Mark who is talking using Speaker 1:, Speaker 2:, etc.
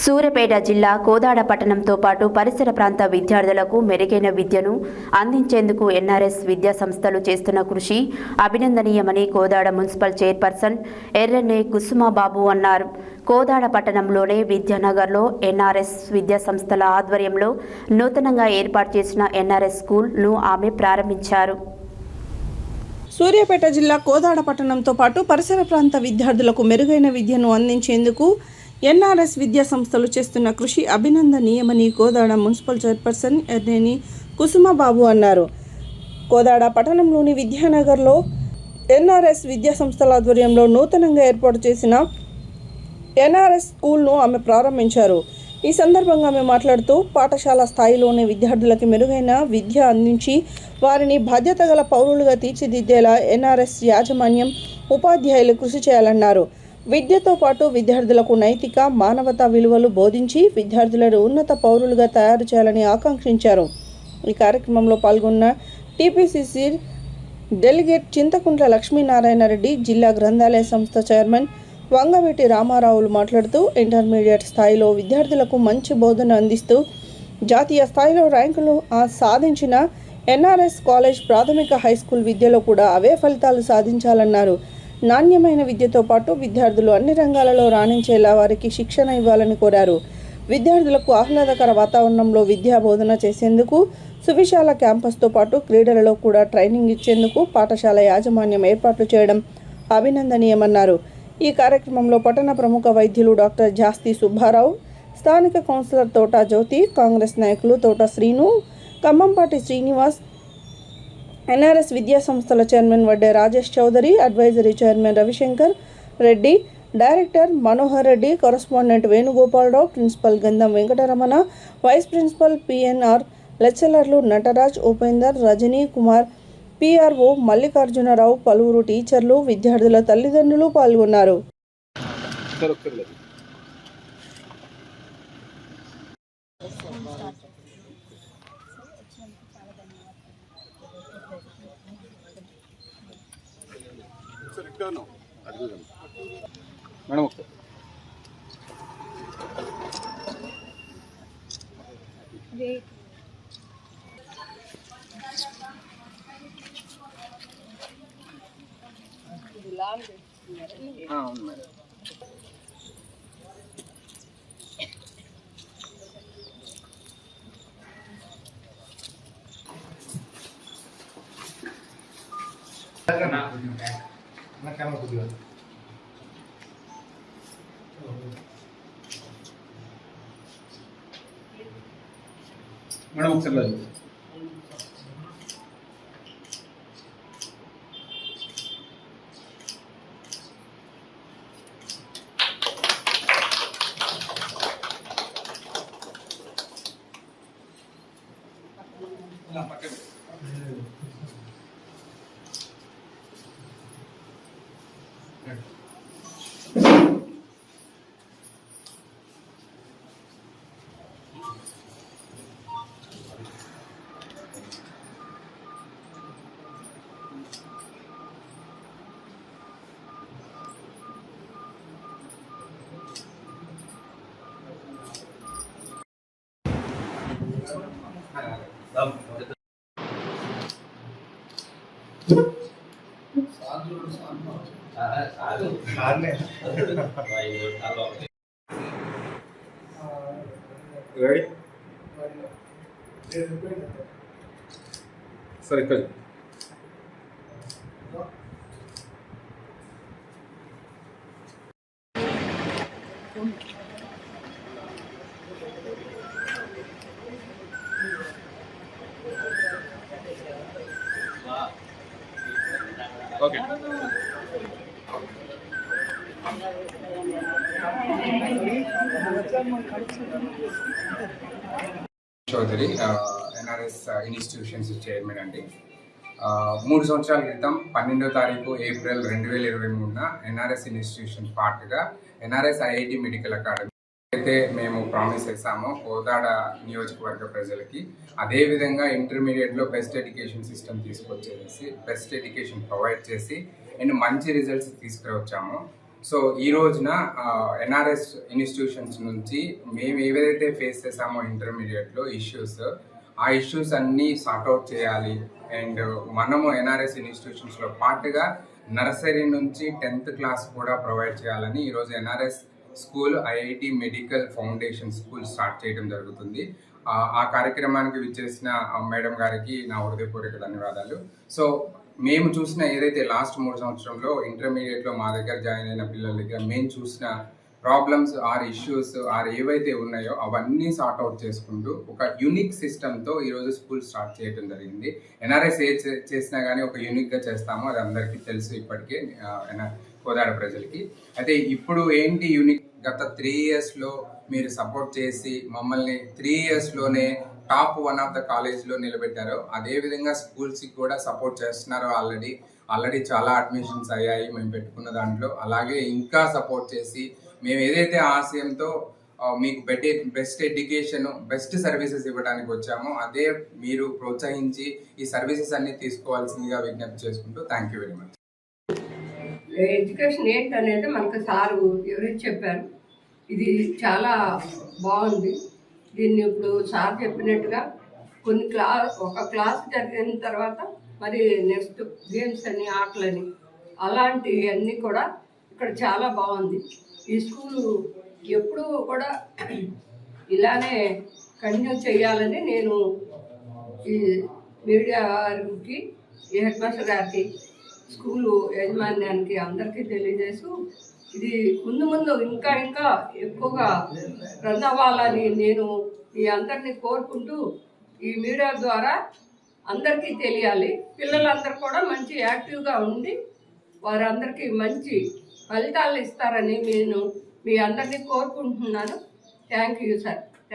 Speaker 1: సూర్యాపేట జిల్లా కోదాడ పట్టణంతో పాటు పరిసర ప్రాంత విద్యార్థులకు మెరుగైన విద్యను అందించేందుకు ఎన్ఆర్ఎస్ విద్యా సంస్థలు చేస్తున్న కృషి అభినందనీయమని కోదాడ మున్సిపల్ చైర్పర్సన్ ఎర్రన్నె కుసుమబాబు అన్నారు. కోదాడ పట్టణంలోని విద్యానగర్లో ఎన్ఆర్ఎస్ విద్యా సంస్థల ఆధ్వర్యంలో నూతనంగా ఏర్పాటు చేసిన ఎన్ఆర్ఎస్ స్కూల్ను ఆమె ప్రారంభించారు.
Speaker 2: సూర్యాపేట జిల్లా కోదాడ పట్టణంతో పాటు పరిసర ప్రాంత విద్యార్థులకు మెరుగైన విద్యను అందించేందుకు ఎన్ఆర్ఎస్ విద్యా సంస్థలు చేస్తున్న కృషి అభినందనీయమని కోదాడ మున్సిపల్ చైర్పర్సన్ ఎర్నేని కుసుమబాబు అన్నారు. కోదాడ పట్టణంలోని విద్యానగర్లో ఎన్ఆర్ఎస్ విద్యా సంస్థల ఆధ్వర్యంలో నూతనంగా ఏర్పాటు చేసిన ఎన్ఆర్ఎస్ స్కూల్ను ఆమె ప్రారంభించారు. ఈ సందర్భంగా ఆమె మాట్లాడుతూ పాఠశాల స్థాయిలోని విద్యార్థులకి మెరుగైన విద్య అందించి వారిని బాధ్యత గల పౌరులుగా తీర్చిదిద్దేలా ఎన్ఆర్ఎస్ యాజమాన్యం ఉపాధ్యాయులు కృషి చేయాలన్నారు. విద్యతో పాటు విద్యార్థులకు నైతిక మానవతా విలువలు బోధించి విద్యార్థులను ఉన్నత పౌరులుగా తయారు చేయాలని ఆకాంక్షించారు. ఈ కార్యక్రమంలో పాల్గొన్న టీపీసీసీ డెలిగేట్ చింతకుంట్ల లక్ష్మీనారాయణ రెడ్డి, జిల్లా గ్రంథాలయ సంస్థ చైర్మన్ వంగవీటి రామారావులు మాట్లాడుతూ ఇంటర్మీడియట్ స్థాయిలో విద్యార్థులకు మంచి బోధన అందిస్తూ జాతీయ స్థాయిలో ర్యాంకులు సాధించిన ఎన్ఆర్ఎస్ కాలేజ్ ప్రాథమిక హైస్కూల్ విద్యలో కూడా అవే ఫలితాలు సాధించాలన్నారు. నాణ్యమైన విద్యతో పాటు విద్యార్థులు అన్ని రంగాలలో రాణించేలా వారికి శిక్షణ ఇవ్వాలని కోరారు. విద్యార్థులకు ఆహ్లాదకర వాతావరణంలో విద్యా బోధన చేసేందుకు సువిశాల క్యాంపస్తో పాటు క్రీడలలో కూడా ట్రైనింగ్ ఇచ్చేందుకు పాఠశాల యాజమాన్యం ఏర్పాట్లు చేయడం అభినందనీయమన్నారు. ఈ కార్యక్రమంలో పట్టణ ప్రముఖ వైద్యులు డాక్టర్ జాస్తి సుబ్బారావు, స్థానిక కౌన్సిలర్ తోట జ్యోతి, కాంగ్రెస్ నాయకులు తోట శ్రీను, ఖమ్మంపాటి శ్రీనివాస్, ఎన్ఆర్ఎస్ విద్యా సంస్థల chairman Vadde Rajesh Chowdary, advisory chairman Ravishankar Reddy, director Manohar Reddy, correspondent Venugopalarao, principal Gandham Venkataramana, vice principal PNR, లెక్చరర్లు నటరాజ్, ఉపేందర్, రజనీ కుమార్, పిఆర్ఓ మల్లికార్జునరావు, పలువురు టీచర్లు, విద్యార్థుల తల్లిదండ్రులు పాల్గొన్నారు.
Speaker 3: అవును మేడం. మేడం ఒకసారి రెడీ సరే ఇక్కడ okay. Chowdary, NRS institutions chairman అండి. 3 సంవత్సరాల క్రితం 12వ తారీఖు ఏప్రిల్ 2023 ఎన్ఆర్ఎస్ ఇన్స్టిట్యూషన్ పార్ట్గా ఎన్ఆర్ఎస్ ఐఐటి మెడికల్ అకాడమీ అయితే మేము ప్రామిస్ చేసామో కోదాడ నియోజకవర్గ ప్రజలకి, అదేవిధంగా ఇంటర్మీడియట్లో బెస్ట్ ఎడ్యుకేషన్ సిస్టమ్ తీసుకొచ్చేసి బెస్ట్ ఎడ్యుకేషన్ ప్రొవైడ్ చేసి అండ్ మంచి రిజల్ట్స్ తీసుకువచ్చాము. సో ఈ రోజున ఎన్ఆర్ఎస్ ఇన్స్టిట్యూషన్స్ నుంచి మేము ఏవైతే ఫేస్ చేసామో ఇంటర్మీడియట్లో ఇష్యూస్, ఆ ఇష్యూస్ అన్నీ సార్ట్అవుట్ చేయాలి. అండ్ మనము ఎన్ఆర్ఎస్ ఇన్స్టిట్యూషన్స్లో పాటుగా నర్సరీ నుంచి 10th క్లాస్ కూడా ప్రొవైడ్ చేయాలని ఈరోజు NRS school IIT medical foundation school start చేయడం జరుగుతుంది. ఆ కార్యక్రమానికి విచ్చేసిన మేడం గారికి నా హృదయపూర్వక ధన్యవాదాలు. సో మేము చూసిన ఏదైతే లాస్ట్ 3 సంవత్సరంలో ఇంటర్మీడియట్లో మా దగ్గర జాయిన్ అయిన పిల్లల దగ్గర మేము చూసిన ప్రాబ్లమ్స్ ఆర్ ఇష్యూస్ ఆర్ ఏవైతే ఉన్నాయో అవన్నీ సార్ట్అవుట్ చేసుకుంటూ ఒక యూనిక్ సిస్టమ్తో ఈరోజు స్కూల్ స్టార్ట్ చేయడం జరిగింది. ఎన్ఆర్ఎస్ ఏ చేసినా కానీ ఒక యూనిక్గా చేస్తాము, అది అందరికీ తెలుసు ఇప్పటికే కోదాడ ప్రజలకి. అయితే ఇప్పుడు ఏంటి యూనిక్, గత 3 ఇయర్స్లో మీరు సపోర్ట్ చేసి మమ్మల్ని 3 ఇయర్స్లోనే టాప్ 1 ఆఫ్ ద కాలేజ్లో నిలబెట్టారు. అదేవిధంగా స్కూల్స్కి కూడా సపోర్ట్ చేస్తున్నారు. ఆల్రెడీ చాలా అడ్మిషన్స్ అయ్యాయి మేము పెట్టుకున్న దాంట్లో. అలాగే ఇంకా సపోర్ట్ చేసి మేము ఏదైతే ఆశయంతో మీకు బెస్ట్ ఎడ్యుకేషన్, బెస్ట్ సర్వీసెస్ ఇవ్వడానికి వచ్చామో అదే మీరు ప్రోత్సహించి ఈ సర్వీసెస్ అన్ని తీసుకోవాల్సిందిగా విజ్ఞప్తి చేసుకుంటూ thank you very much.
Speaker 4: Education ఏంటనేది మనకు సారు ఎవరైతే చెప్పారు. ఇది చాలా బాగుంది. దీన్ని ఇప్పుడు సార్ చెప్పినట్టుగా ఒక క్లాస్ జరిగిన తర్వాత మరి నెక్స్ట్ గేమ్స్ అని, ఆటలని, అలాంటివన్నీ కూడా ఇక్కడ చాలా బాగుంది. ఈ స్కూలు ఎప్పుడూ కూడా ఇలానే కంటిన్యూ చేయాలని నేను ఈ మీడియా వారికి, ఈ హెడ్ మాస్టర్ గారికి, స్కూలు యాజమాన్యానికి అందరికీ తెలియజేస్తూ ఇది ముందు ఇంకా ఎక్కువగా రన్ అవ్వాలని నేను ఈ అందరినీ కోరుకుంటూ ఈ మీడియా ద్వారా అందరికీ తెలియాలి. పిల్లలందరూ కూడా మంచి యాక్టివ్గా ఉండి వారందరికీ మంచి ఫలితాలు ఇస్తారని నేను మీ అందరినీ కోరుకుంటున్నాను. Thank you sir.